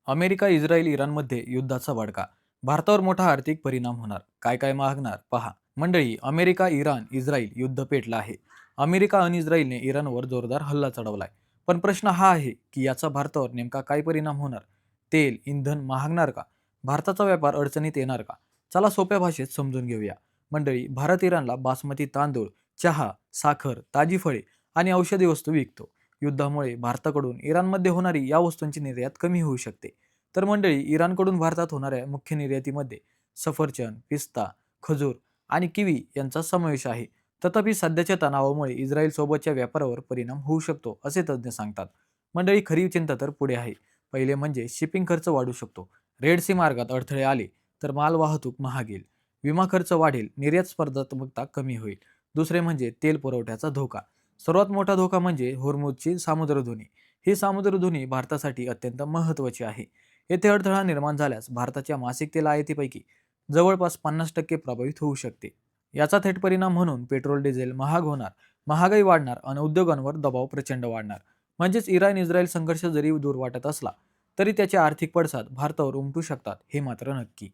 America, Israel, इराणमध्ये युद्धाचा भडका. भारतावर मोठा आर्थिक परिणाम होणार. काय काय मागणार पहा. मंडळी, अमेरिका, इराण, इस्रायल युद्ध पेटलं आहे. अमेरिका आणि इस्रायलने इराणवर जोरदार हल्ला चढवलाय. पण प्रश्न हा आहे की याचा भारतावर नेमका काय परिणाम होणार? तेल, इंधन महागणार का? भारताचा व्यापार अडचणीत येणार का? चला सोप्या भाषेत समजून घेऊया. मंडळी, भारत इराणला बासमती तांदूळ, चहा, साखर, ताजी फळे आणि औषधी वस्तू विकतो. युद्धामुळे भारताकडून इराणमध्ये होणारी या वस्तूंची निर्यात कमी होऊ शकते. तर मंडळी, इराणकडून भारतात होणाऱ्या मुख्य निर्यातीमध्ये सफरचंद, पिस्ता, खजूर आणि किवी यांचा समावेश आहे. तथापि सध्याच्या तणावामुळे इस्रायल सोबतच्या व्यापारावर परिणाम होऊ शकतो, असे तज्ज्ञ सांगतात. मंडळी, खरी चिंता तर पुढे आहे. पहिले म्हणजे शिपिंग खर्च वाढू शकतो. रेड सी मार्गात अडथळे आले तर माल वाहतूक महागेल, विमा खर्च वाढेल, निर्यात स्पर्धात्मकता कमी होईल. दुसरे म्हणजे तेल पुरवठ्याचा धोका. सर्वात मोठा धोका म्हणजे होर्मुझची सामुद्रधुनी. ही सामुद्रधुनी भारतासाठी अत्यंत महत्त्वाची आहे. येथे अडथळा निर्माण झाल्यास भारताच्या मासिक तेल आयातीपैकी जवळपास 50% प्रभावित होऊ शकते. याचा थेट परिणाम म्हणून पेट्रोल डिझेल महाग होणार, महागाई वाढणार आणि उद्योगांवर दबाव प्रचंड वाढणार. म्हणजेच इराण इस्रायल संघर्ष जरी दूर वाटत असला तरी त्याचे आर्थिक पडसाद भारतावर उमटू शकतात, हे मात्र नक्की.